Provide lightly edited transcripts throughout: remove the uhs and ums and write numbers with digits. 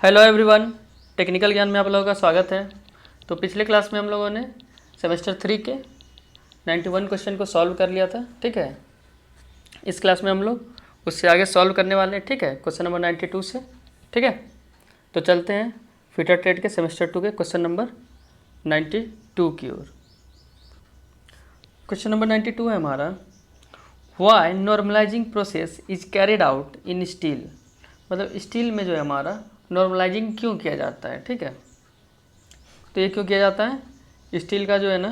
Hello everyone, technical ज्ञान में आप लोगों का स्वागत है। तो पिछले क्लास में हम लोगों ने सेमेस्टर 3 के 91 क्वेश्चन को सॉल्व कर लिया था। ठीक है, इस क्लास में हम लोग उससे आगे सॉल्व करने वाले हैं। ठीक है, क्वेश्चन नंबर 92 से। ठीक है, तो चलते हैं फिटर ट्रेड के सेमेस्टर 2 के क्वेश्चन नंबर 92 की ओर। क्वेश्चन नंबर 92 है हमारा, why normalising process is carried out in steel. मतलब स्टील में जो है हमारा नॉर्मलाइजिंग क्यों किया जाता है। ठीक है, तो ये क्यों किया जाता है, स्टील का जो है ना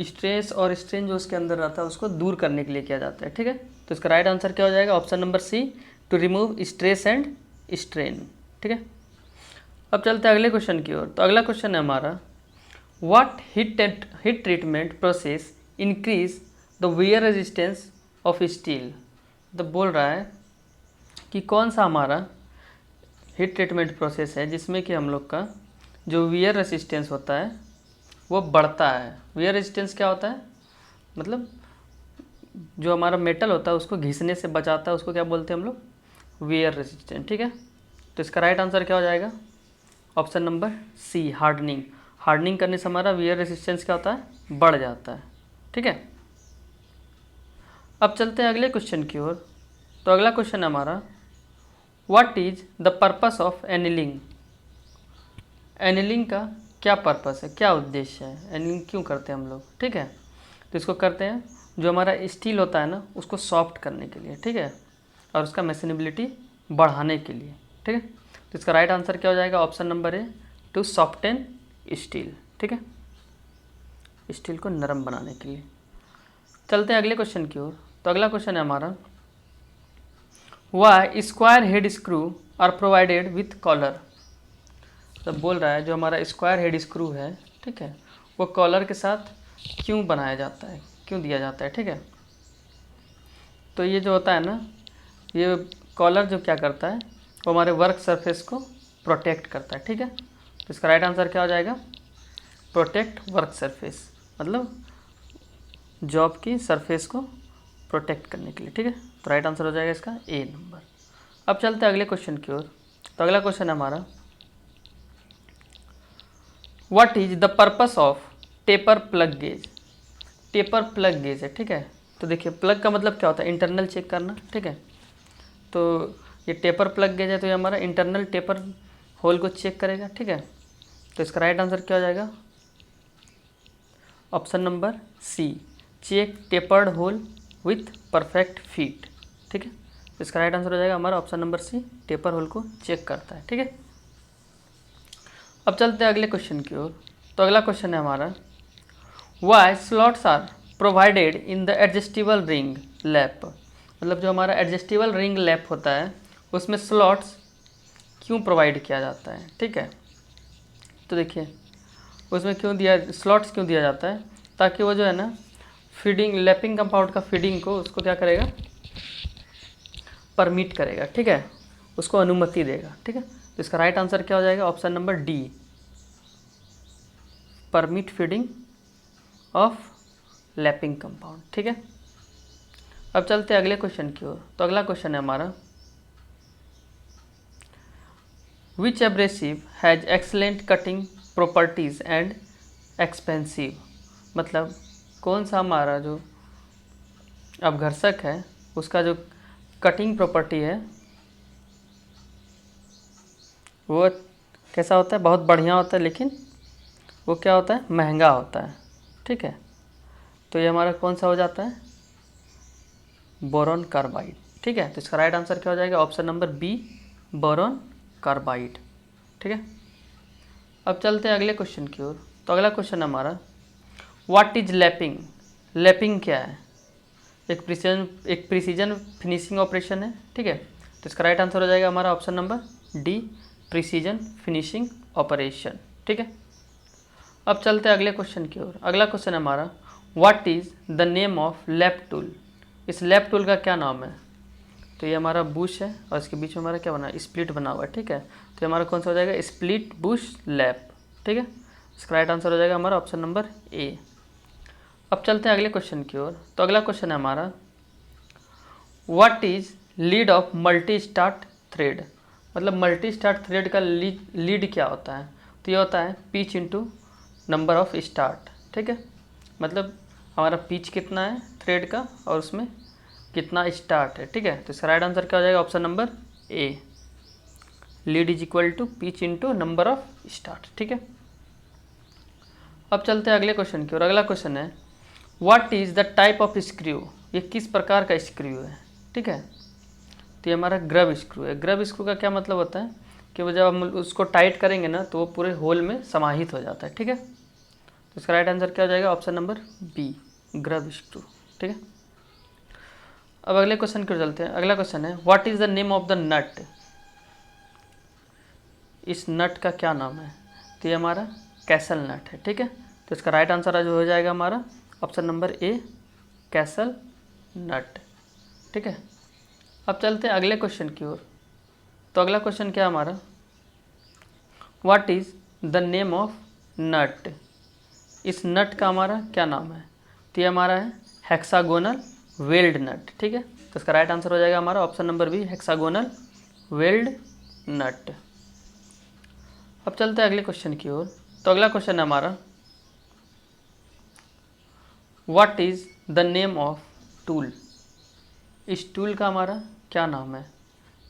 स्ट्रेस और स्ट्रेन जो उसके अंदर रहता है उसको दूर करने के लिए किया जाता है। ठीक है, तो इसका राइट आंसर क्या हो जाएगा, option number C, to remove stress and strain. ठीक है, अब चलते हैं अगले क्वेश्चन की ओर। तो अगला क्वेश्चन है हमारा, what heat treatment process increase the wear resistance of steel. तो बोल रहा है कि कौन सा हमारा हीट ट्रीटमेंट प्रोसेस है जिसमें कि हम लोग का जो वियर रेजिस्टेंस होता है वो बढ़ता है। वियर रेजिस्टेंस क्या होता है, मतलब जो हमारा मेटल होता है उसको घिसने से बचाता है, उसको क्या बोलते हैं हम लोग, वियर रेजिस्टेंस। ठीक है, तो इसका राइट आंसर क्या हो जाएगा, option number C, hardening. Hardening करने से हमारा वियर रेजिस्टेंस क्या होता है, बढ़ जाता है। ठीक है, अब चलते हैं अगले क्वेश्चन की ओर। तो अगला क्वेश्चन है हमारा, what is the purpose of annealing. Annealing का क्या पर्पस है, क्या उद्देश्य है, एनिलिंग क्यों करते हैं हम लोग। ठीक है, तो इसको करते हैं जो हमारा स्टील होता है ना उसको सॉफ्ट करने के लिए। ठीक है, और उसका मैशनेबिलिटी बढ़ाने के लिए। ठीक है, तो इसका राइट आंसर क्या हो जाएगा, option number A, to soften steel. ठीक है, स्टील को नरम बनाने के लिए। चलते हैं अगले क्वेश्चन की ओर। तो अगला क्वेश्चन है हमारा, why square head screws are provided with collar. तो बोल रहा है जो हमारा स्क्वायर हेड स्क्रू है, ठीक है, वो कॉलर के साथ क्यों बनाया जाता है, क्यों दिया जाता है। ठीक है, तो ये जो होता है ना, ये कॉलर जो क्या करता है वो हमारे वर्क सरफेस को प्रोटेक्ट करता है। ठीक है, तो इसका राइट आंसर क्या हो जाएगा, प्रोटेक्ट वर्क सरफेस, मतलब जॉब की सरफेस को प्रोटेक्ट करने के लिए। ठीक है, तो राइट आंसर हो जाएगा इसका ए नंबर। अब चलते हैं अगले क्वेश्चन की ओर। तो अगला क्वेश्चन है हमारा, what is the purpose of taper plug gauge. Taper plug gauge है। ठीक है, तो देखिए प्लग का मतलब क्या होता है, इंटरनल चेक करना। ठीक है, तो ये टेपर प्लग गेज है तो ये हमारा इंटरनल टेपर होल को चेक करेगा। ठीक है, तो इसका राइट आंसर क्या हो जाएगा, option number C, check tapered hole with perfect fit. ठीक है, तो इसका राइट आंसर हो जाएगा हमारा option number C, taper hole को चेक करता है। ठीक है, अब चलते हैं अगले क्वेश्चन की ओर। तो अगला क्वेश्चन है हमारा, why slots are provided in the adjustable ring lap. मतलब जो हमारा एडजस्टेबल रिंग लैप होता है उसमें स्लॉट्स क्यों प्रोवाइड किया जाता है। ठीक है, तो देखिए उसमें क्यों दिया, स्लॉट्स क्यों दिया जाता है, ताकि वो जो है ना फीडिंग, लैपिंग कंपाउंड का फीडिंग को उसको क्या करेगा, परमिट करेगा। ठीक है, उसको अनुमति देगा। ठीक है, तो इसका राइट आंसर क्या हो जाएगा, option number D, permit feeding of lapping compound. ठीक है, अब चलते हैं अगले क्वेश्चन की ओर। तो अगला क्वेश्चन है हमारा, which abrasive has excellent cutting properties and expensive. मतलब कौन सा हमारा जो अपघर्षक है उसका जो कटिंग प्रॉपर्टी है वो कैसा होता है, बहुत बढ़िया होता है, लेकिन वो क्या होता है, महंगा होता है। ठीक है, तो ये हमारा कौन सा हो जाता है, बोरॉन कार्बाइड। ठीक है, तो इसका राइट आंसर क्या हो जाएगा, option number B, boron carbide. ठीक है, अब चलते हैं अगले क्वेश्चन की ओर। तो अगला क्वेश्चन हमारा, व्हाट इज लैपिंग। लैपिंग क्या है, एक प्रिसीजन फिनिशिंग ऑपरेशन है। ठीक है, तो इसका राइट आंसर हो जाएगा हमारा option number D, precision finishing operation. ठीक है, अब चलते हैं अगले क्वेश्चन की ओर। अगला क्वेश्चन है हमारा, what is the name of lap tool. इस लैप टूल का क्या नाम है, तो ये हमारा बुश है और इसके बीच में हमारा क्या बना है, स्प्लिट बना हुआ है। ठीक है, तो हमारा कौन सा हो जाएगा, स्प्लिट बुश लैप। ठीक है, इसका राइट आंसर हो जाएगा हमारा ऑप्शन नंबर ए। अब चलते हैं अगले क्वेश्चन की ओर। तो अगला क्वेश्चन है हमारा, what is lead of multi start thread. मतलब मल्टी स्टार्ट थ्रेड का लीड क्या होता है, तो ये होता है pitch into number of start, ठीक है। मतलब हमारा पिच कितना है थ्रेड का और उसमें कितना स्टार्ट है, ठीक है। तो इसका राइट आंसर क्या हो जाएगा, option number A, lead is equal to pitch into number of start, ठीक है। अब चलते हैं अगले क्वेश्चन की और अगला क्वेश्चन है what is the type of screw, ये किस प्रकार का स्क्रू है, ठीक है। तो ये हमारा ग्रब स्क्रू है। ग्रब स्क्रू का क्या मतलब होता है कि वो जब हम उसको टाइट करेंगे ना तो वो पूरे होल में समाहित हो जाता है, ठीक है। तो इसका राइट आंसर क्या हो जाएगा, option number B, grub screw, ठीक है। अब अगले क्वेश्चन की ओर चलते हैं। अगला क्वेश्चन है what is the name of the nut, इस नट का क्या नाम है, तो ये हमारा कैसल नट है, ठीक है। तो इसका राइट आंसर आज हो जाएगा हमारा ऑप्शन नंबर ए, कैसल नट, ठीक है। अब चलते हैं अगले क्वेश्चन की ओर। तो अगला क्वेश्चन क्या है हमारा, what is the name of nut, इस नट का हमारा क्या नाम है, तो ये हमारा है हेक्सागोनल वेल्ड नट, ठीक है। तो इसका राइट आंसर हो जाएगा हमारा option number B, hexagonal weld nut. अब चलते हैं अगले क्वेश्चन की ओर। तो अगला क्वेश्चन है हमारा what is the name of tool, इस टूल का हमारा क्या नाम है,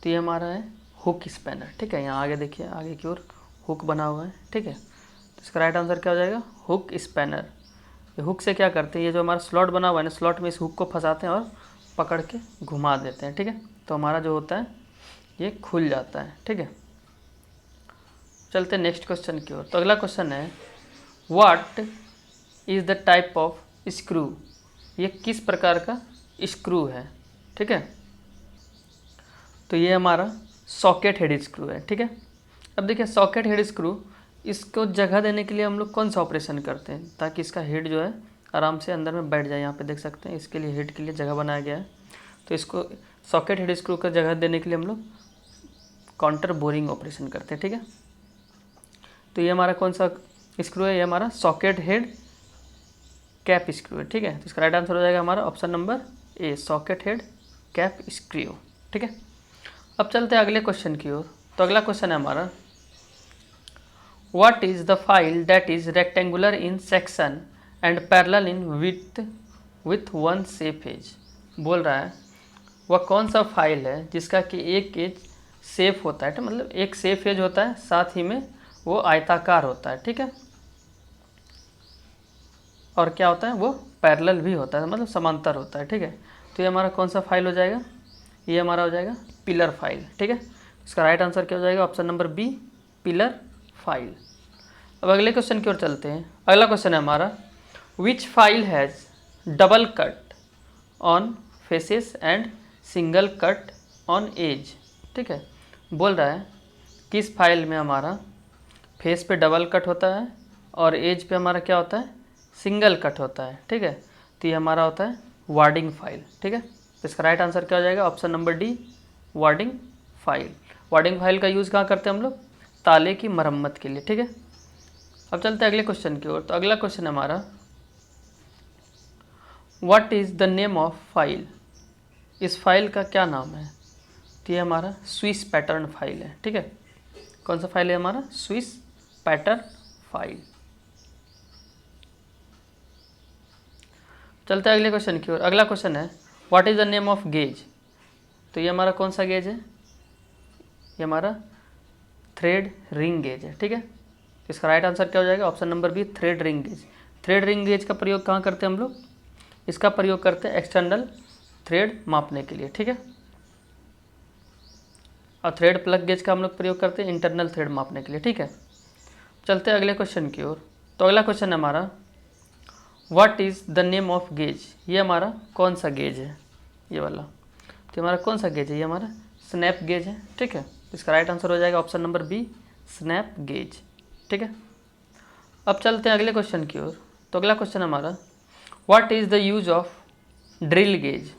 तो ये हमारा है हुक स्पैनर, ठीक है। यहाँ आगे देखिए, आगे की ओर हुक बना हुआ है, ठीक है। तो इसका राइट आंसर क्या हो जाएगा, हुक स्पैनर। ये हुक से क्या करते हैं, ये जो हमारा स्लॉट बना हुआ है ना, स्लॉट में इस हुक को फंसाते हैं और पकड़ के घुमा देते हैं, ठीक है। तो हमारा जो होता है ये खुल जाता है, ठीक है। चलते हैं नेक्स्ट क्वेश्चन की ओर। तो अगला क्वेश्चन है what is the type of screw, ये किस प्रकार का स्क्रू है, ठीक है। तो ये हमारा सॉकेट हेड स्क्रू है, ठीक है। अब देखिए सॉकेट हेड स्क्रू, इसको जगह देने के लिए हम लोग कौन सा ऑपरेशन करते हैं ताकि इसका हेड जो है आराम से अंदर में बैठ जाए। यहाँ पे देख सकते हैं इसके लिए हेड के लिए जगह बनाया गया है। तो इसको सॉकेट हेड स्क्रू का जगह देने के लिए हम लोग काउंटर बोरिंग ऑपरेशन करते हैं, ठीक है। तो ये हमारा कौन सा स्क्रू है, ये हमारा सॉकेट हेड कैप स्क्रू है, ठीक है। तो इसका राइट आंसर हो जाएगा हमारा ऑप्शन नंबर ए, सॉकेट हेड कैप स्क्रू, ठीक है। अब चलते हैं अगले क्वेश्चन की ओर। तो अगला क्वेश्चन है हमारा what is the file that is rectangular in section and parallel in with one shape edge, बोल रहा है वह कौन सा फाइल है जिसका कि एक एज शेप होता है, तो मतलब एक शेप एज होता है, साथ ही में वो आयताकार होता है, ठीक है। और क्या होता है, वो पैरेलल भी होता है, मतलब समांतर होता है, ठीक है। तो ये हमारा कौन सा फाइल हो जाएगा, ये हमारा हो जाएगा पिलर फाइल, ठीक है। इसका राइट आंसर क्या हो जाएगा, option number B, pillar file. अब अगले क्वेश्चन की ओर चलते हैं। अगला क्वेश्चन है हमारा which file has double cut on faces and single cut on edge, ठीक है। बोल रहा है किस फाइल में हमारा फेस पे डबल कट होता है और एज पे हमारा क्या होता है, सिंगल कट होता है, ठीक है। तो ये हमारा होता है वार्डिंग फाइल, ठीक है। तो इसका राइट आंसर क्या हो जाएगा, option number D, wording file. Wording file का यूज़ कहाँ करते हैं हम लोग, ताले की मरम्मत के लिए, ठीक है। अब चलते हैं अगले क्वेश्चन की ओर। तो अगला क्वेश्चन है हमारा what is the name of file, इस फाइल का क्या नाम है, तो ये हमारा स्विस पैटर्न फाइल है, ठीक है। कौन सा फाइल है हमारा, स्विस पैटर्न फाइल। चलते हैं अगले क्वेश्चन की ओर। अगला क्वेश्चन है what is the name of gauge, तो ये हमारा कौन सा गेज है, ये हमारा थ्रेड रिंग गेज है, ठीक है। इसका राइट आंसर क्या हो जाएगा, option number B, thread ring gauge. Thread ring gauge का प्रयोग कहाँ करते हैं हम लोग, इसका प्रयोग करते हैं एक्सटर्नल थ्रेड मापने के लिए, ठीक है। और थ्रेड प्लग गेज का हम लोग प्रयोग करते हैं इंटरनल थ्रेड मापने के लिए, ठीक है। चलते हैं अगले क्वेश्चन की ओर। तो अगला क्वेश्चन है हमारा what is the name of gauge, ये हमारा कौन सा गेज है, ये वाला, तो हमारा कौन सा गेज है, ये हमारा स्नैप गेज है, ठीक है। इसका राइट आंसर हो जाएगा option number B, snap gauge, ठीक है। अब चलते हैं अगले क्वेश्चन की ओर। तो अगला क्वेश्चन हमारा what is the use of drill gauge,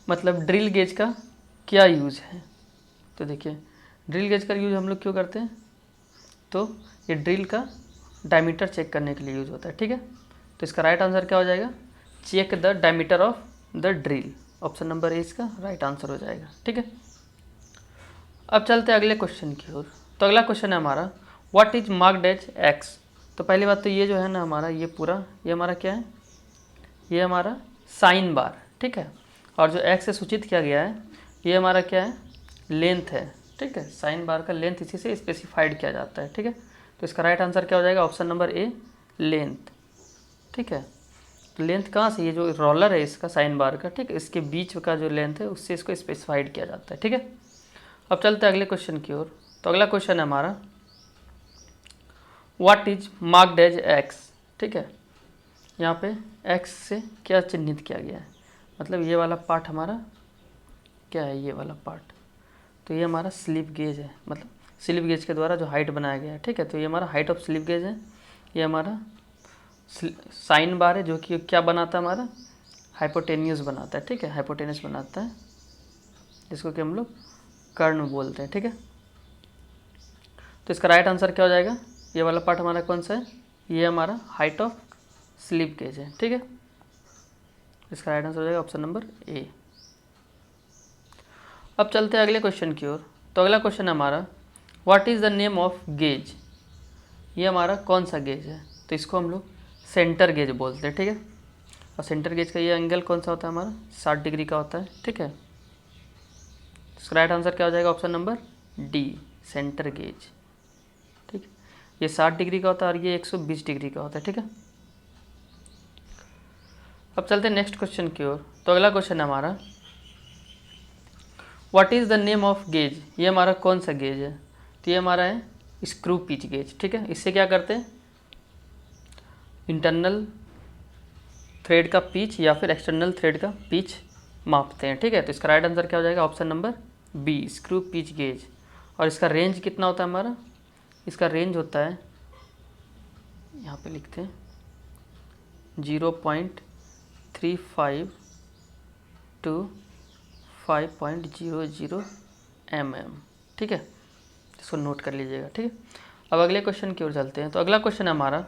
मतलब ड्रिल गेज का क्या यूज़ है। तो देखिए ड्रिल गेज का यूज़ हम लोग क्यों करते हैं, तो ये ड्रिल का डायमीटर चेक करने के लिए यूज़ होता है, ठीक है। तो इसका राइट आंसर क्या हो जाएगा, check the diameter of the drill, option number A इसका राइट आंसर हो जाएगा, ठीक है। अब चलते हैं अगले क्वेश्चन की ओर। तो अगला क्वेश्चन है हमारा what is marked as X. तो पहली बात तो ये जो है ना हमारा ये पूरा ये हमारा क्या है, ये हमारा साइन बार, ठीक है। और जो एक्स से सूचित किया गया है ये हमारा क्या है, लेंथ है, ठीक है। साइन बार का लेंथ इसी से स्पेसिफाइड किया जाता है, ठीक है। तो इसका राइट आंसर क्या हो जाएगा, ऑप्शन नंबर ए लेंथ, ठीक है। तो लेंथ कहाँ से, ये जो रोलर है इसका साइन बार का, ठीक है, इसके बीच का जो लेंथ है उससे इसको स्पेसिफाइड किया जाता है, ठीक है। अब चलते हैं अगले क्वेश्चन की ओर। तो अगला क्वेश्चन है हमारा what is marked as X, ठीक है। यहाँ पे एक्स से क्या चिन्हित किया गया है, मतलब ये वाला पार्ट हमारा क्या है, ये वाला पार्ट, तो ये हमारा स्लिप गेज है, मतलब स्लिप गेज के द्वारा जो हाइट बनाया गया है, ठीक है। तो ये हमारा हाइट ऑफ स्लिप गेज है, ये हमारा साइन बार है जो कि क्या बनाता है हमारा, हाइपोटेन्यूस बनाता है, ठीक है, हाइपोटेन्यूस बनाता है, जिसको कि हम लोग कर्ण बोलते हैं, ठीक है। तो इसका राइट आंसर क्या हो जाएगा, ये वाला पार्ट हमारा कौन सा है, ये हमारा हाइट ऑफ स्लिप गेज है, ठीक है। इसका राइट आंसर हो जाएगा ऑप्शन नंबर ए। अब चलते हैं अगले क्वेश्चन की ओर। तो अगला क्वेश्चन है हमारा what is the name of gauge. ये हमारा कौन सा गेज है, तो इसको हम लोग सेंटर गेज बोलते हैं, ठीक है। और सेंटर गेज का ये एंगल कौन सा होता है हमारा, 60 डिग्री का होता है, ठीक है। इसका राइट आंसर क्या हो जाएगा, option number D centre gauge, ठीक है। ये 60 डिग्री का होता है और ये 120 डिग्री का होता है, ठीक है। अब चलते हैं नेक्स्ट क्वेश्चन की ओर। तो अगला क्वेश्चन है हमारा what is the name of gauge. ये हमारा कौन सा गेज है, तो ये हमारा है स्क्रू पिच गेज, ठीक है। इससे क्या करते हैं, इंटरनल थ्रेड का पिच या फिर एक्सटर्नल थ्रेड का पिच मापते हैं, ठीक है। तो इसका राइट आंसर क्या हो जाएगा, option number B screw pitch gauge. और इसका रेंज कितना होता है हमारा, इसका रेंज होता है, यहाँ पे लिखते हैं 0.35 to 5.00 mm, ठीक है। इसको नोट कर लीजिएगा, ठीक है। अब अगले क्वेश्चन की ओर चलते हैं। तो अगला क्वेश्चन है हमारा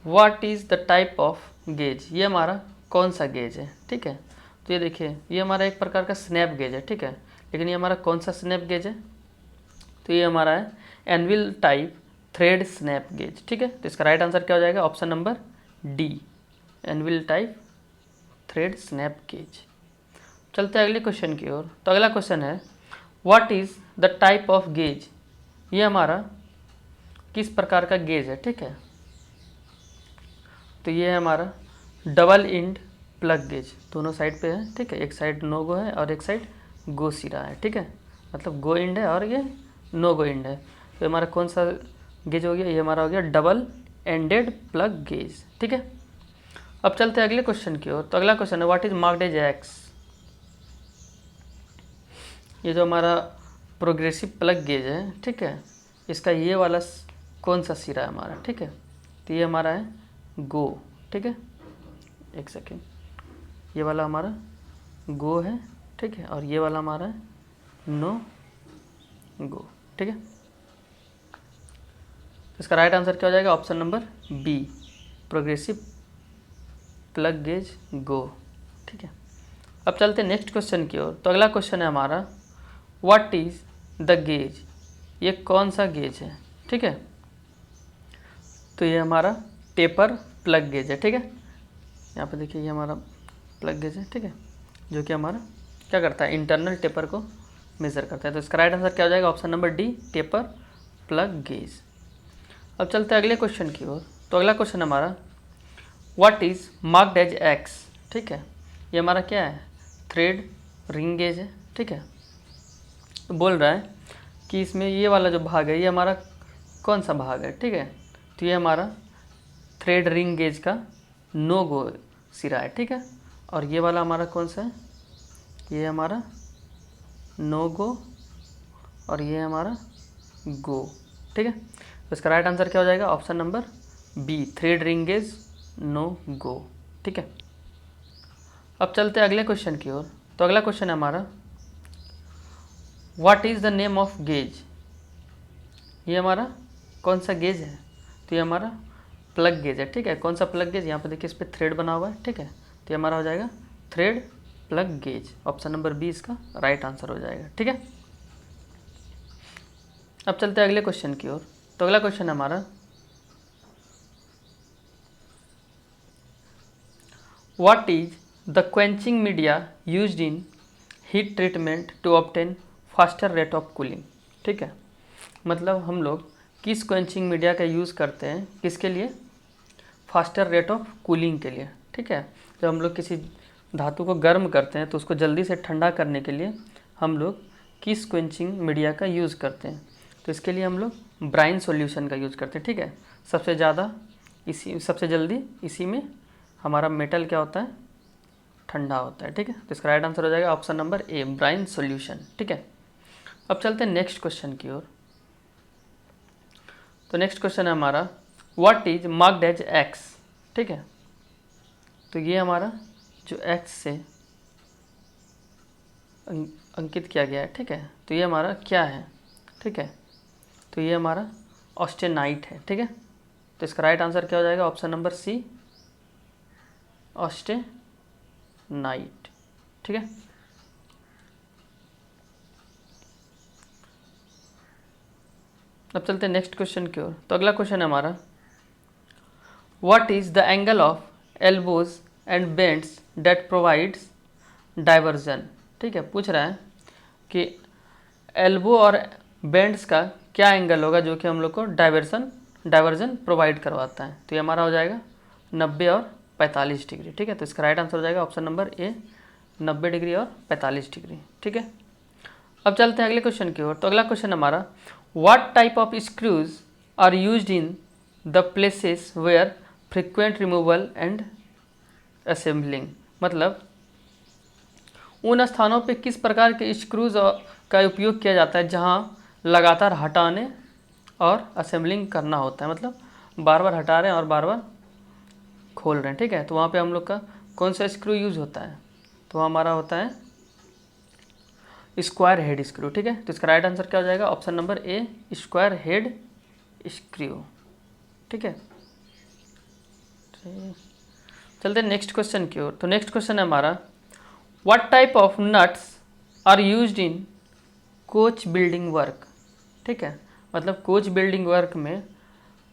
what is the type of gauge. ये हमारा कौन सा गेज है, ठीक है। तो ये देखिए ये हमारा एक प्रकार का स्नैप गेज है, ठीक है। लेकिन ये हमारा कौन सा स्नैप गेज है, तो ये हमारा है anvil type thread snap gauge, ठीक है। तो इसका राइट आंसर क्या हो जाएगा, option number D anvil type thread snap gauge. चलते हैं अगले क्वेश्चन की ओर। तो अगला क्वेश्चन है what is the type of gauge. ये हमारा किस प्रकार का गेज है, ठीक है। तो ये है हमारा डबल इंड प्लग गेज, दोनों साइड पे है, ठीक है। एक साइड नो गो है और एक साइड गो सिरा है, ठीक है। मतलब गो इंड है और ये नो गो इंड है। तो हमारा कौन सा गेज हो गया, ये हमारा हो गया डबल एंडेड प्लग गेज, ठीक है। अब चलते हैं अगले क्वेश्चन की ओर। तो अगला क्वेश्चन है what is marked as X. ये जो हमारा प्रोग्रेसिव प्लग गेज है, ठीक है, इसका ये वाला कौन सा सिरा है हमारा, ठीक है। तो ये हमारा है गो, ठीक है। एक सेकेंड, ये वाला हमारा गो है, ठीक है, और ये वाला हमारा है नो गो, ठीक है। इसका राइट आंसर क्या हो जाएगा, option number B progressive plug gauge go, ठीक है। अब चलते हैं नेक्स्ट क्वेश्चन की ओर। तो अगला क्वेश्चन है हमारा व्हाट इज द गेज। ये कौन सा गेज है, ठीक है। तो ये हमारा टेपर प्लग गेज है, ठीक है। यहाँ पे देखिए ये हमारा प्लग गेज है, ठीक है, जो कि हमारा क्या करता है, इंटरनल टेपर को मेज़र करता है। तो इसका राइट आंसर क्या हो जाएगा, option number D taper plug gauge. अब चलते हैं अगले क्वेश्चन की ओर। तो अगला क्वेश्चन हमारा what is marked as X, ठीक है। ये हमारा क्या है, थ्रेड रिंग गेज है, ठीक है। तो बोल रहा है कि इसमें ये वाला जो भाग है ये हमारा कौन सा भाग है, ठीक है। तो ये हमारा थ्रेड रिंग गेज का नो गो सिरा है, ठीक है। और ये वाला हमारा कौन सा है, ये हमारा नो गो और ये हमारा गो, ठीक है। तो इसका राइट आंसर क्या हो जाएगा, option number B thread ring gauge no go, ठीक है। अब चलते हैं अगले क्वेश्चन की ओर। तो अगला क्वेश्चन है हमारा what is the name of gauge. ये हमारा कौन सा गेज है, तो ये हमारा प्लग गेज है, ठीक है। कौन सा प्लग गेज, यहाँ पे देखिए इस पर थ्रेड बना हुआ है, ठीक है। तो ये हमारा हो जाएगा thread plug gauge. Option number B इसका राइट आंसर हो जाएगा। ठीक है, अब चलते हैं अगले क्वेश्चन की ओर। तो अगला क्वेश्चन है हमारा, what is the quenching media used in heat treatment to obtain faster rate of cooling. ठीक है, मतलब हम लोग किस क्वेंचिंग मीडिया का यूज़ करते हैं, किसके लिए, फास्टर रेट ऑफ कूलिंग के लिए। ठीक है, जब हम लोग किसी धातु को गर्म करते हैं तो उसको जल्दी से ठंडा करने के लिए हम लोग किस क्वेंचिंग मीडिया का यूज़ करते हैं, तो इसके लिए हम लोग ब्राइन सॉल्यूशन का यूज़ करते हैं। ठीक है, सबसे जल्दी इसी में हमारा मेटल क्या होता है, ठंडा होता है। ठीक है, तो इसका राइट आंसर हो जाएगा ऑप्शन नंबर ए, ब्राइन सॉल्यूशन। ठीक है, अब चलते हैं नेक्स्ट क्वेश्चन की ओर। तो नेक्स्ट क्वेश्चन है हमारा, what is marked as X. ठीक है, तो ये हमारा जो एक्स से अंकित किया गया है, ठीक है, तो ये हमारा क्या है, ठीक है, तो ये हमारा ऑस्टेनाइट है। ठीक है, तो इसका राइट आंसर क्या हो जाएगा, ऑप्शन नंबर सी, ऑस्टेनाइट। ठीक है, अब चलते हैं नेक्स्ट क्वेश्चन की ओर। तो अगला क्वेश्चन है हमारा, what is the angle of elbows and bends that provides diversion. ठीक है, पूछ रहा है कि एल्बो और बेंड्स का क्या एंगल होगा जो कि हम लोग को डाइवर्जन प्रोवाइड करवाता है, तो ये हमारा हो जाएगा 90 और 45 डिग्री। ठीक है, तो इसका राइट आंसर हो जाएगा ऑप्शन नंबर ए, 90 डिग्री और 45 डिग्री। ठीक है, अब चलते हैं अगले क्वेश्चन की ओर। तो अगला क्वेश्चन हमारा, what type of screws are used in the places where frequent removal and assembling. मतलब उन स्थानों पे किस प्रकार के स्क्रूज का उपयोग किया जाता है जहाँ लगातार हटाने और असेंबलिंग करना होता है, मतलब बार बार हटा रहे हैं और बार बार खोल रहे हैं। ठीक है, तो वहाँ पे हम लोग का कौन सा स्क्रू यूज होता है, तो हमारा होता है स्क्वायर हेड स्क्रू। ठीक है, तो इसका राइट आंसर क्या हो जाएगा, ऑप्शन नंबर ए, स्क्वायर हेड स्क्रू। ठीक है, चलते हैं नेक्स्ट क्वेश्चन की ओर। तो नेक्स्ट क्वेश्चन है हमारा, what type of nuts are used in coach building work. ठीक है, मतलब कोच बिल्डिंग वर्क में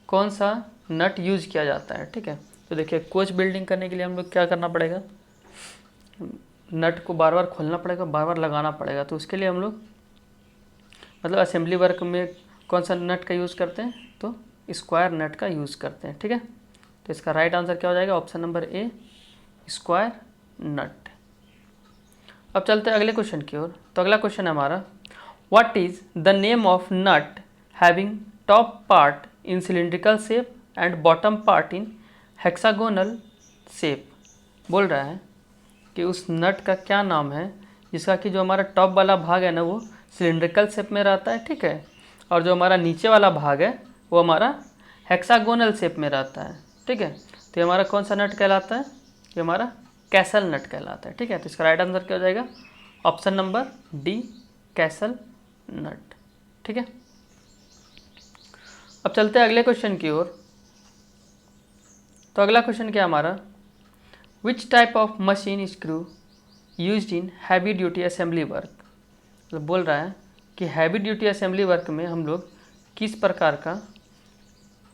कौन सा नट यूज किया जाता है। ठीक है, तो देखिए कोच बिल्डिंग करने के लिए हम लोग क्या करना पड़ेगा, नट को बार बार खोलना पड़ेगा, बार बार लगाना पड़ेगा, तो उसके लिए हम लोग मतलब असेंबली वर्क में कौन सा नट का यूज़ करते हैं, तो स्क्वायर नट का यूज़ करते हैं। ठीक है, तो इसका राइट आंसर क्या हो जाएगा, ऑप्शन नंबर ए, स्क्वायर नट। अब चलते हैं अगले क्वेश्चन की ओर। तो अगला क्वेश्चन है हमारा, what is the name of nut having top part in cylindrical shape and bottom part in hexagonal shape. बोल रहा है कि उस नट का क्या नाम है जिसका कि जो हमारा टॉप वाला भाग है ना वो सिलिंड्रिकल शेप में रहता है। ठीक है, और जो हमारा नीचे वाला भाग है वो हमारा हेक्सागोनल शेप में रहता है। ठीक है, तो ये हमारा कौन सा नट कहलाता है, ये हमारा कैसल नट कहलाता है। ठीक है, तो इसका राइट आंसर क्या हो जाएगा, ऑप्शन नंबर डी, कैसल नट। ठीक है, अब चलते हैं अगले क्वेश्चन की ओर। तो अगला क्वेश्चन क्या हमारा, which type of machine screw used in heavy duty assembly work. मतलब बोल रहा है कि हैवी ड्यूटी असेंबली वर्क में हम लोग किस प्रकार का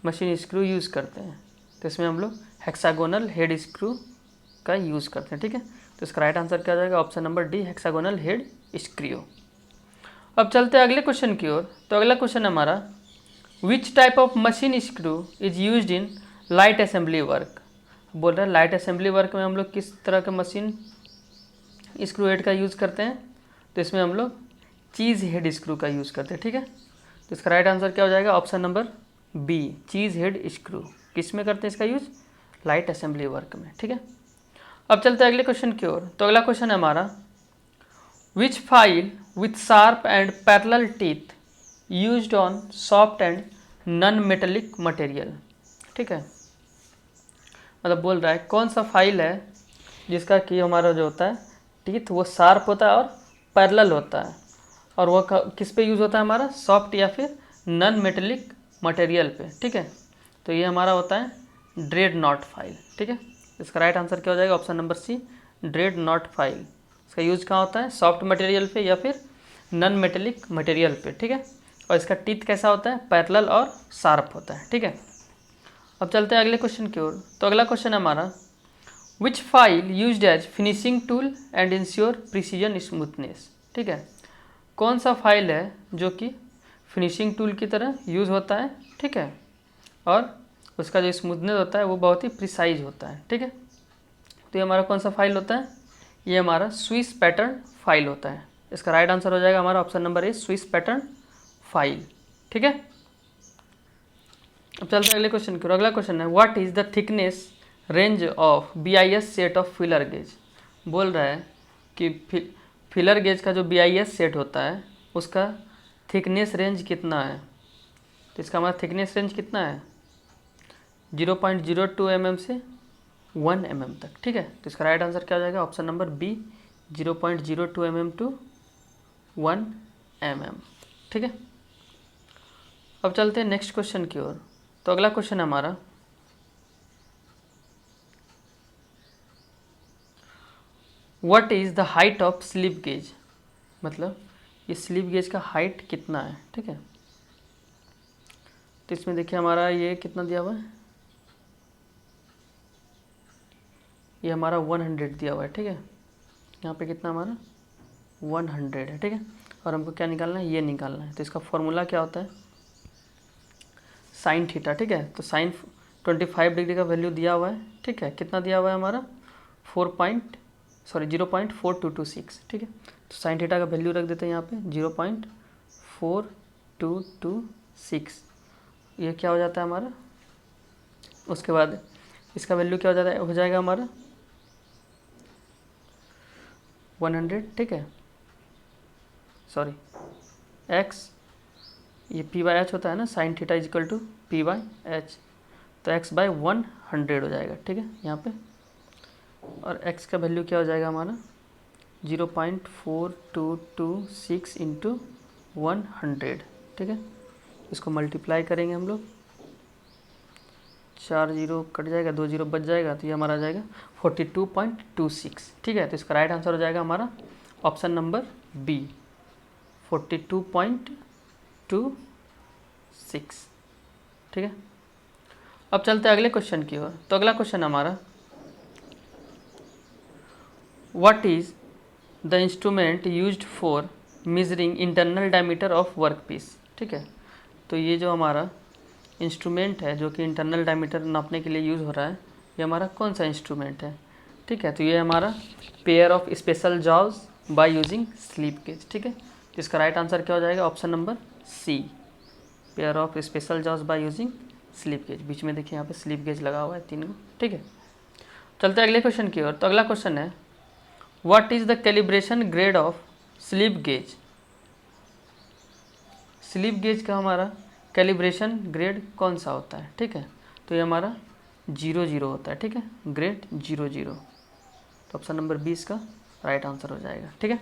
मशीन स्क्रू यूज़ करते हैं, तो इसमें हम लोग हेक्सागोनल हेड स्क्रू का यूज़ करते हैं। ठीक है, तो इसका राइट आंसर क्या हो जाएगा, option number D, hexagonal head screw. अब चलते हैं अगले क्वेश्चन की ओर। तो अगला क्वेश्चन हमारा, which type of machine screw is used in light assembly work. बोल रहे हैं लाइट असेंबली वर्क में हम लोग किस तरह के मशीन स्क्रू हेड का यूज़ करते हैं, तो इसमें हम लोग चीज़ हेड स्क्रू का यूज़ करते हैं। ठीक है, तो इसका राइट आंसर क्या हो जाएगा, ऑप्शन नंबर बी, चीज़ हेड स्क्रू। किस में करते हैं इसका यूज़, लाइट असेंबली वर्क में। ठीक है, अब चलते हैं अगले क्वेश्चन की ओर। तो अगला क्वेश्चन है हमारा, which file with sharp and parallel teeth used on soft and non metallic material. ठीक है, मतलब बोल रहा है कौन सा फाइल है जिसका कि हमारा जो होता है टीथ वो शार्प होता है और पैरेलल होता है, और वो किस पे यूज़ होता है, हमारा सॉफ्ट या फिर नॉन मेटेलिक मटेरियल पे। ठीक है, तो ये हमारा होता है ड्रेड नॉट फाइल। ठीक है, इसका राइट आंसर क्या हो जाएगा, option number C, dreadnought file. इसका यूज कहाँ होता है, सॉफ्ट मटेरियल पे या फिर नॉन मेटेलिक मटेरियल पे, ठीक है। और इसका टीथ कैसा होता है, पैरेलल और शार्प होता है, ठीक है। अब चलते हैं अगले क्वेश्चन की ओर। तो अगला क्वेश्चन है हमारा, which file used as finishing tool and ensure precision smoothness, ठीक है। कौन सा फाइल है जो कि फिनिशिंग टूल की तरह यूज़ होता है, ठीक है, और उसका जो स्मूथनेस होता है वो बहुत ही प्रिसाइज होता है, ठीक है। तो ये हमारा कौन सा फाइल होता है, ये हमारा स्विस पैटर्न फाइल होता है। इसका राइट आंसर हो जाएगा हमारा ऑप्शन नंबर ए, स्विस पैटर्न फाइल, ठीक है। अब चलते हैं अगले क्वेश्चन की। अगला क्वेश्चन है, what is the thickness range of BIS set of filler gauge. बोल रहा है कि फिलर गेज का जो BIS सेट होता है उसका थिकनेस रेंज कितना है। तो इसका हमारा थिकनेस रेंज कितना है, 0.02 mm से 1 mm तक, ठीक है। तो इसका राइट आंसर क्या हो जाएगा, option number B, 0.02 mm to 1 mm, ठीक है। अब चलते हैं नेक्स्ट क्वेश्चन की ओर। तो अगला क्वेश्चन है हमारा, what is the height of slip gauge. मतलब ये स्लिप गेज का हाइट कितना है, ठीक है। तो इसमें देखिए हमारा ये कितना दिया हुआ है, ये हमारा 100 दिया हुआ है, ठीक है। यहाँ पे कितना हमारा 100 है, ठीक है। और हमको क्या निकालना है, ये निकालना है। तो इसका फॉर्मूला क्या होता है, साइन थीटा, ठीक है। तो साइन 25 डिग्री का वैल्यू दिया हुआ है, ठीक है। कितना दिया हुआ है हमारा 0.4226, ठीक है। तो साइन थीटा का वैल्यू रख देते हैं यहाँ पे 0.4226। ये क्या हो जाता है हमारा, उसके बाद इसका वैल्यू क्या हो जाएगा हमारा 100, ठीक है। सॉरी एक्स, ये P/H होता है ना, sine theta is equal to P/H, तो x/100 हो जाएगा, ठीक है यहाँ पे। और x का वैल्यू क्या हो जाएगा हमारा 0.4226 इंटू 100, ठीक है। इसको मल्टीप्लाई करेंगे हम लोग, 4 जीरो कट जाएगा, 2 जीरो बच जाएगा, तो ये हमारा आ जाएगा 42.26, ठीक है। तो इसका राइट आंसर हो जाएगा हमारा ऑप्शन नंबर बी, 42.26, ठीक है। अब चलते हैं अगले क्वेश्चन की ओर। तो अगला क्वेश्चन हमारा, what is the instrument used for measuring internal diameter of work piece, ठीक है। तो ये जो हमारा इंस्ट्रूमेंट है जो कि इंटरनल डायमीटर नापने के लिए यूज़ हो रहा है, ये हमारा कौन सा इंस्ट्रूमेंट है, ठीक है। तो ये हमारा pair of special jaws by using slip gauge, ठीक है। तो इसका राइट आंसर क्या हो जाएगा, option number C, pair of special jaws by using slip gauge. बीच में देखिए यहाँ पे स्लिप गेज लगा हुआ है 3 गो, ठीक है। चलते हैं अगले क्वेश्चन की ओर। तो अगला क्वेश्चन है, what is the calibration grade of slip gauge. Slip gauge का हमारा कैलिब्रेशन ग्रेड कौन सा होता है, ठीक है। तो ये हमारा 00 होता है, ठीक है, ग्रेड 00। तो ऑप्शन नंबर 20 का राइट आंसर हो जाएगा, ठीक है।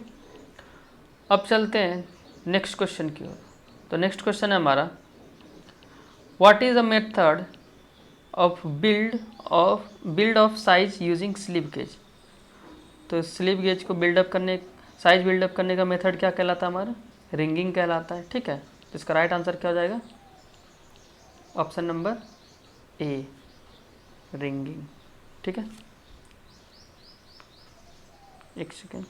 अब चलते हैं नेक्स्ट क्वेश्चन की ओर। तो नेक्स्ट क्वेश्चन है हमारा, what is the method of build of size using slip gauge. तो स्लिप गेज को साइज बिल्डअप करने का मेथड क्या कहलाता है हमारा, रिंगिंग कहलाता है, ठीक है। तो इसका राइट आंसर क्या हो जाएगा, ऑप्शन नंबर ए, रिंगिंग, ठीक है। एक सेकेंड,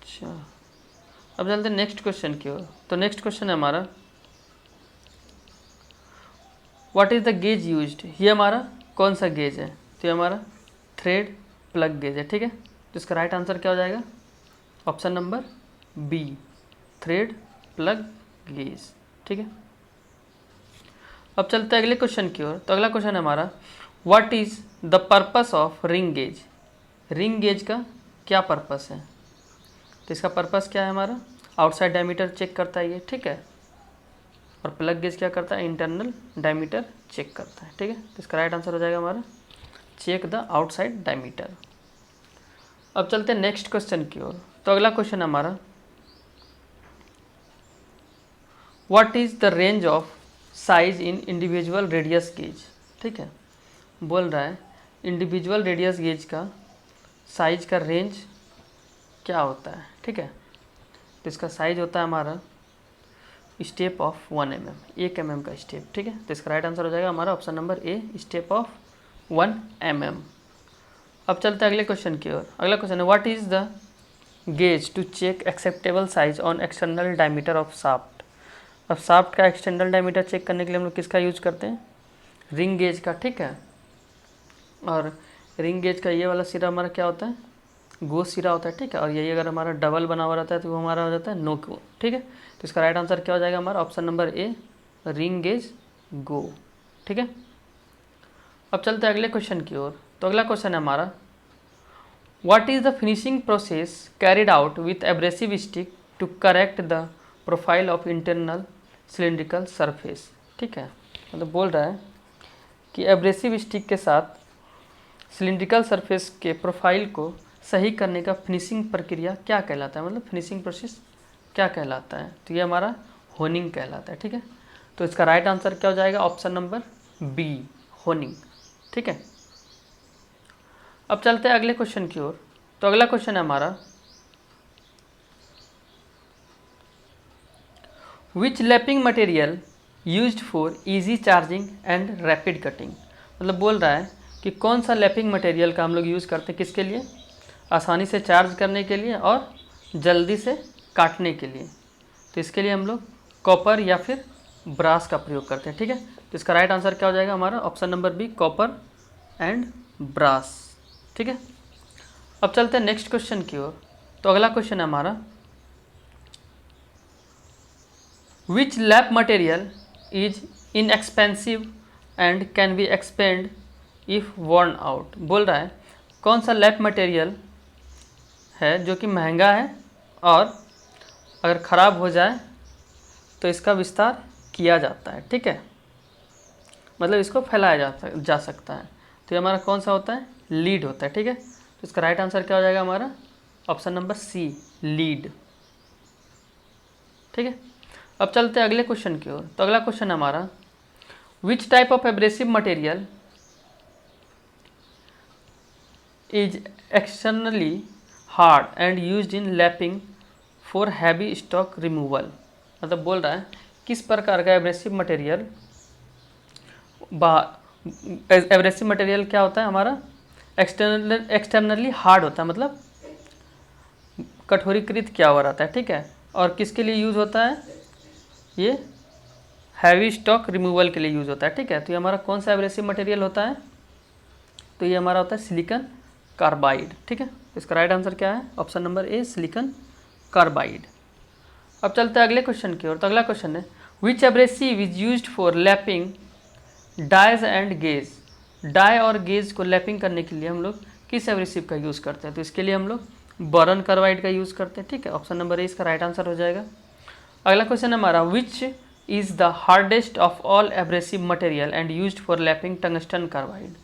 अच्छा अब चलते हैं नेक्स्ट क्वेश्चन की ओर। तो नेक्स्ट क्वेश्चन है हमारा, what is the gauge used. ये हमारा कौन सा गेज है, तो ये हमारा थ्रेड प्लग गेज है, ठीक है। तो इसका राइट आंसर क्या हो जाएगा, option number B, thread plug gauge, ठीक है। अब चलते हैं अगले क्वेश्चन की ओर। तो अगला क्वेश्चन है हमारा, what is the purpose of ring gauge. Ring gauge का क्या पर्पस है। तो इसका पर्पस क्या है हमारा, आउटसाइड डायमीटर चेक करता है ये, ठीक है। और प्लग गेज क्या करता है, इंटरनल डायमीटर चेक करता है, ठीक है। तो इसका राइट आंसर हो जाएगा हमारा चेक द आउटसाइड डायमीटर। अब चलते हैं नेक्स्ट क्वेश्चन की ओर। तो अगला क्वेश्चन हमारा, what is the range of size in individual radius gauge, ठीक है। बोल रहा है इंडिविजुअल रेडियस गेज का साइज का रेंज क्या होता है, ठीक है। तो इसका साइज होता है हमारा स्टेप ऑफ 1 mm, 1 mm का स्टेप, ठीक है। तो इसका राइट आंसर हो जाएगा हमारा option number A, step of 1 mm। अब चलते हैं अगले क्वेश्चन की ओर। अगला क्वेश्चन है what is the gauge to check acceptable size on external diameter of shaft. अब शाफ्ट का एक्सटर्नल डायमीटर चेक करने के लिए हम लोग किसका यूज करते हैं, रिंग गेज का, ठीक है। और रिंग गेज का ये वाला सिरा हमारा क्या होता है, गो सिरा होता है, ठीक है। और यही अगर हमारा डबल बना हुआ रहता है तो वो हमारा हो जाता है नो गो, ठीक है। तो इसका राइट आंसर क्या हो जाएगा हमारा option number A, ring gauge go, ठीक है। अब चलते हैं अगले क्वेश्चन की ओर। तो अगला क्वेश्चन है हमारा what is the finishing process carried out with abrasive stick to correct the profile of internal cylindrical surface, ठीक है। मतलब बोल रहा है कि एब्रेसिव स्टिक के साथ सिलिंड्रिकल सरफेस के प्रोफाइल को सही करने का फिनिशिंग प्रक्रिया क्या कहलाता है, मतलब फिनिशिंग प्रोसेस क्या कहलाता है। तो ये हमारा होनिंग कहलाता है, ठीक है। तो इसका राइट आंसर क्या हो जाएगा ऑप्शन नंबर बी, होनिंग, ठीक है। अब चलते हैं अगले क्वेश्चन की ओर। तो अगला क्वेश्चन है हमारा which lapping material used for easy charging and rapid cutting. मतलब बोल रहा है कि कौन सा लैपिंग मटेरियल का हम लोग यूज़ करते हैं किसके लिए, आसानी से चार्ज करने के लिए और जल्दी से काटने के लिए। तो इसके लिए हम लोग कॉपर या फिर ब्रास का प्रयोग करते हैं, ठीक है। तो इसका राइट आंसर क्या हो जाएगा हमारा option number B, copper and brass, ठीक है। अब चलते हैं नेक्स्ट क्वेश्चन की ओर। तो अगला क्वेश्चन है हमारा which lap material is inexpensive and can be expend if worn out. बोल रहा है कौन सा लैप मटेरियल है जो कि महंगा है और अगर ख़राब हो जाए तो इसका विस्तार किया जाता है, ठीक है। मतलब इसको फैलाया जा सकता है। तो ये हमारा कौन सा होता है, लीड होता है, ठीक है। तो इसका राइट आंसर क्या हो जाएगा हमारा ऑप्शन नंबर सी, लीड, ठीक है। अब चलते हैं अगले क्वेश्चन की ओर। तो अगला क्वेश्चन है हमारा which type of abrasive material is externally hard and used in lapping for heavy stock removal. मतलब बोल रहा है किस प्रकार का एब्रेसिव मटेरियल एब्रेसिव मटेरियल क्या होता है हमारा, एक्सटर्नली हार्ड होता है, मतलब कठोरीकृत किया हुआ रहता है, ठीक है। और किसके लिए यूज़ होता है, ये हैवी स्टॉक रिमूवल के लिए यूज़ होता है, ठीक है। तो ये हमारा कौन सा एब्रेसिव मटेरियल होता है, तो ये हमारा होता है सिलिकॉन कार्बाइड, ठीक है। इसका राइट आंसर क्या है ऑप्शन नंबर ए, सिलिकॉन कार्बाइड। अब चलते हैं अगले क्वेश्चन की ओर। तो अगला क्वेश्चन है which abrasive is used for lapping dies and gauge. Die और गेज को लैपिंग करने के लिए हम लोग किस एब्रेसिव का यूज़ करते हैं, तो इसके लिए हम लोग बोरॉन कार्बाइड का यूज़ करते हैं, ठीक है। ऑप्शन नंबर ए इसका राइट आंसर हो जाएगा। अगला क्वेश्चन हमारा which is the hardest of all abrasive material and used for lapping tungsten carbide,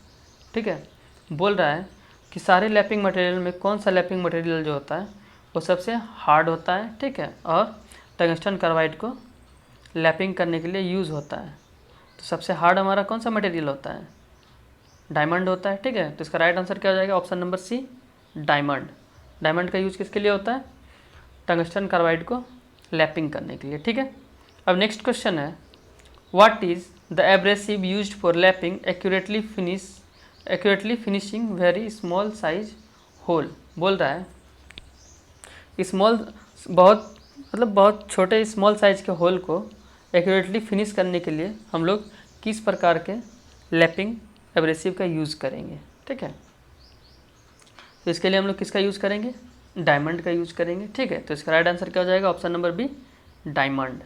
ठीक है। बोल रहा है कि सारे लैपिंग मटेरियल में कौन सा लैपिंग मटेरियल जो होता है वो सबसे हार्ड होता है, ठीक है, और टंगस्टन कार्बाइड को लैपिंग करने के लिए यूज़ होता है। तो सबसे हार्ड हमारा कौन सा मटेरियल होता है, डायमंड होता है, ठीक है। तो इसका राइट आंसर क्या हो जाएगा option number C, diamond. Diamond का यूज़ किसके लिए होता है, टंगस्टन कार्बाइड को लैपिंग करने के लिए, ठीक है। अब नेक्स्ट क्वेश्चन है what is the abrasive used for lapping accurately finishing very small size hole. बोल रहा है स्मॉल बहुत छोटे स्मॉल साइज के होल को एक्यूरेटली फिनिश करने के लिए हम लोग किस प्रकार के लैपिंग एब्रेसिव का यूज़ करेंगे, ठीक है। तो इसके लिए हम लोग किसका यूज़ करेंगे, डायमंड का यूज़ करेंगे, ठीक है। तो इसका राइट आंसर क्या हो जाएगा ऑप्शन नंबर बी, डायमंड।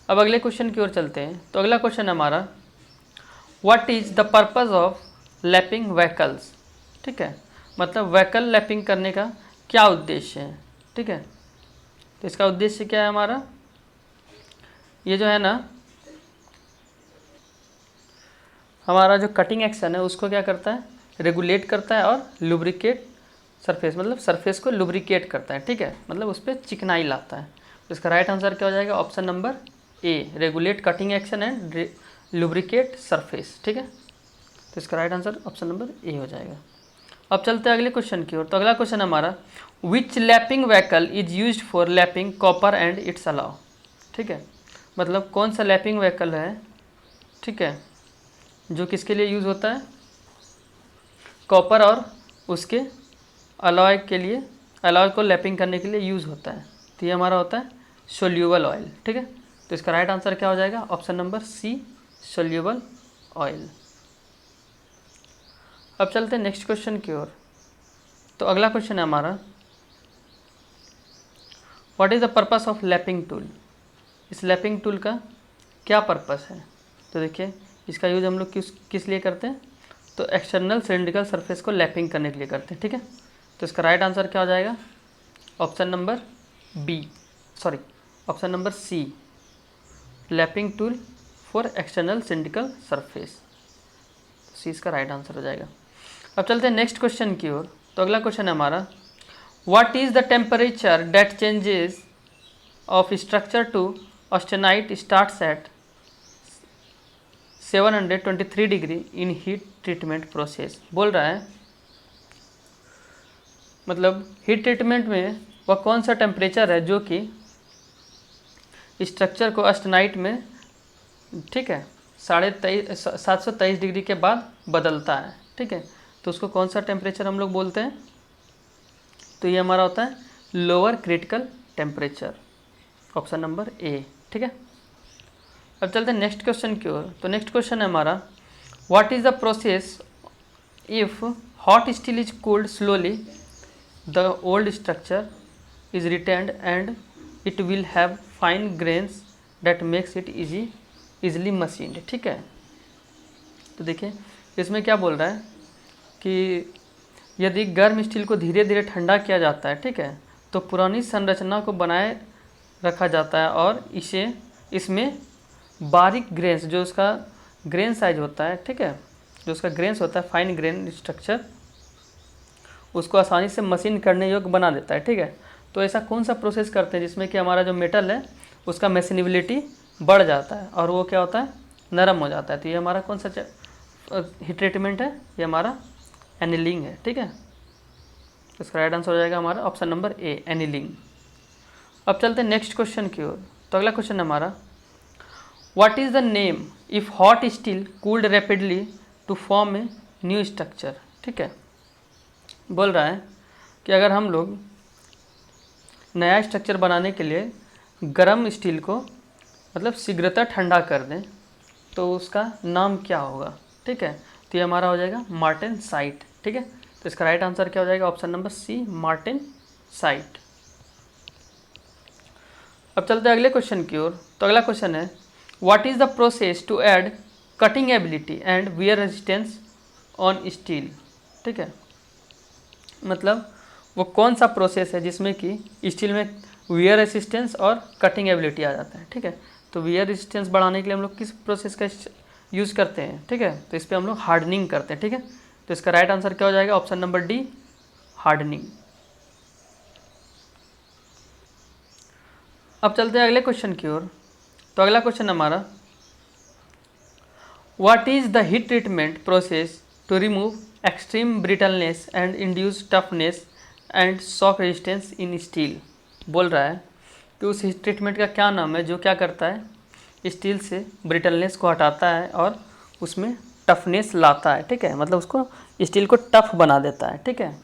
अब अगले क्वेश्चन की ओर चलते हैं। तो अगला क्वेश्चन हमारा what is the purpose of lapping vehicles, ठीक है। मतलब व्हीकल लैपिंग करने का क्या उद्देश्य है, ठीक है। तो इसका उद्देश्य क्या है हमारा, ये जो है ना हमारा जो कटिंग एक्शन है उसको क्या करता है, रेगुलेट करता है और लुब्रिकेट सरफेस, मतलब सरफेस को लुब्रिकेट करता है, ठीक है, मतलब उस पर चिकनाई लाता है। तो इसका राइट आंसर क्या हो जाएगा option number A, regulate cutting action and lubricate surface, ठीक है। तो इसका राइट आंसर ऑप्शन नंबर ए हो जाएगा। अब चलते हैं अगले क्वेश्चन की ओर। तो अगला क्वेश्चन हमारा, which lapping vehicle is used for lapping copper and its alloy. ठीक है, मतलब कौन सा लैपिंग व्हीकल है, ठीक है, जो किसके लिए यूज़ होता है, कॉपर और उसके अलॉय के लिए, अलॉय को लैपिंग करने के लिए यूज़ होता है। तो ये हमारा होता है सोल्यूबल ऑयल। ठीक है, तो इसका राइट आंसर क्या हो जाएगा, option number C, soluble oil. अब चलते हैं नेक्स्ट क्वेश्चन की ओर। तो अगला क्वेश्चन है हमारा, what is the purpose of lapping tool. इस लैपिंग टूल का क्या पर्पस है। तो देखिए, इसका यूज़ हम लोग किस लिए करते हैं, तो एक्सटर्नल सिलिंड्रिकल सरफेस को लैपिंग करने के लिए करते हैं। ठीक है, तो इसका राइट आंसर क्या हो जाएगा, option number B, sorry option number C, lapping tool for external cylindrical surface. C इसका राइट आंसर हो जाएगा। अब चलते हैं नेक्स्ट क्वेश्चन की ओर। तो अगला क्वेश्चन है हमारा, what is the temperature that changes of structure to austenite starts at 723 degree in heat treatment process. बोल रहा है मतलब हीट ट्रीटमेंट में वह कौन सा टेम्परेचर है जो कि स्ट्रक्चर को ऑस्टेनाइट में, ठीक है, 723 डिग्री के बाद बदलता है। ठीक है, तो उसको कौन सा टेम्परेचर हम लोग बोलते हैं, तो ये हमारा होता है lower critical temperature, option number ए। ठीक है, अब चलते हैं नेक्स्ट क्वेश्चन की ओर। तो नेक्स्ट क्वेश्चन है हमारा, what is the process if hot steel is cooled slowly, the old structure is retained and it will have fine grains that makes it easily machined. ठीक है, तो देखिए इसमें क्या बोल रहा है कि यदि गर्म स्टील को धीरे धीरे ठंडा किया जाता है, ठीक है, तो पुरानी संरचना को बनाए रखा जाता है और इसमें बारीक ग्रेन्स, जो उसका ग्रेन साइज होता है, ठीक है, जो उसका ग्रेन्स होता है, फाइन ग्रेन स्ट्रक्चर, उसको आसानी से मशीन करने योग्य बना देता है। ठीक है, तो ऐसा कौन सा प्रोसेस करते हैं जिसमें कि हमारा जो मेटल है उसका मशीनेबिलिटी बढ़ जाता है और वो क्या होता है, नरम हो जाता है। तो ये हमारा कौन सा हीट ट्रीटमेंट है, ये हमारा एनीलिंग है। ठीक है, इसका राइट आंसर हो जाएगा हमारा ऑप्शन नंबर ए, एनीलिंग। अब चलते हैं नेक्स्ट क्वेश्चन की ओर। तो अगला क्वेश्चन हमारा, what is the name if hot steel cooled rapidly to form a new structure. ठीक है, बोल रहा है कि अगर हम लोग नया स्ट्रक्चर बनाने के लिए गर्म स्टील को मतलब शीघ्रता ठंडा कर दें तो उसका नाम क्या होगा। ठीक है, तो ये हमारा हो जाएगा मार्टेनसाइट। ठीक है, तो इसका राइट आंसर क्या हो जाएगा, ऑप्शन नंबर सी, मार्टेनसाइट। अब चलते हैं अगले क्वेश्चन की ओर। तो अगला क्वेश्चन है, what is the process to add cutting ability and wear resistance on steel. ठीक है, मतलब वो कौन सा प्रोसेस है जिसमें कि स्टील में वियर रेजिस्टेंस और कटिंग एबिलिटी आ जाता है। ठीक है, तो वियर रेजिस्टेंस बढ़ाने के लिए हम लोग किस प्रोसेस का यूज़ करते हैं। ठीक है, तो इस पर हम लोग हार्डनिंग करते हैं। ठीक है, तो इसका राइट आंसर क्या हो जाएगा, ऑप्शन नंबर डी, हार्डनिंग। अब चलते हैं अगले क्वेश्चन की ओर। तो अगला क्वेश्चन हमारा, what is the heat treatment process to remove extreme brittleness and induce toughness and shock resistance in steel. बोल रहा है कि उस हीट ट्रीटमेंट का क्या नाम है जो क्या करता है, स्टील से ब्रिटलनेस को हटाता है और उसमें टफनेस लाता है। ठीक है, मतलब उसको स्टील को टफ बना देता है। ठीक है,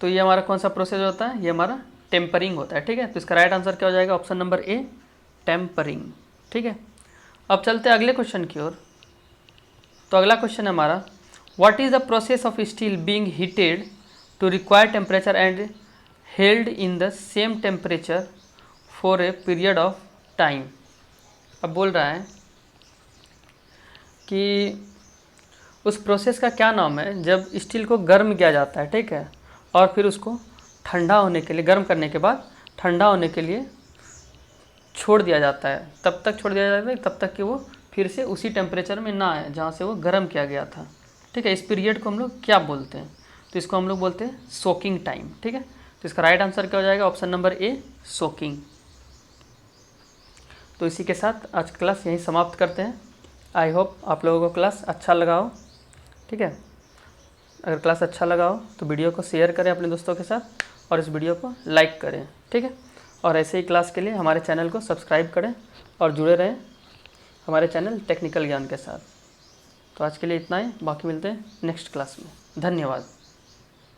तो ये हमारा कौन सा प्रोसेस होता है, ये हमारा टेम्परिंग होता है। ठीक है, तो इसका राइट आंसर क्या हो जाएगा, ऑप्शन नंबर ए, टेम्परिंग। ठीक है, अब चलते हैं अगले क्वेश्चन की ओर। तो अगला क्वेश्चन है हमारा, what is the process of steel being heated to require temperature and held in the same temperature for a period of time. अब बोल रहा है कि उस प्रोसेस का क्या नाम है जब स्टील को गर्म किया जाता है। ठीक है, और फिर उसको ठंडा होने के लिए, गर्म करने के बाद ठंडा होने के लिए छोड़ दिया जाता है। तब तक छोड़ दिया जाता है तब तक कि वो फिर से उसी टेम्परेचर में ना आए जहाँ से वो गर्म किया गया था। ठीक है, इस पीरियड को हम लोग क्या बोलते हैं, तो इसको हम लोग बोलते हैं सोकिंग टाइम। ठीक है, तो इसका राइट आंसर क्या हो जाएगा, ऑप्शन नंबर ए, सोकिंग। तो इसी के साथ आज क्लास यहीं समाप्त करते हैं। आई होप आप लोगों को क्लास अच्छा लगा हो, ठीक है। अगर क्लास अच्छा लगा हो तो वीडियो को शेयर करें अपने दोस्तों के साथ और इस वीडियो को लाइक करें, ठीक है। और ऐसे ही क्लास के लिए हमारे चैनल को सब्सक्राइब करें और जुड़े रहें हमारे चैनल टेक्निकल ज्ञान के साथ। तो आज के लिए इतना ही, बाकी मिलते हैं नेक्स्ट क्लास में। धन्यवाद।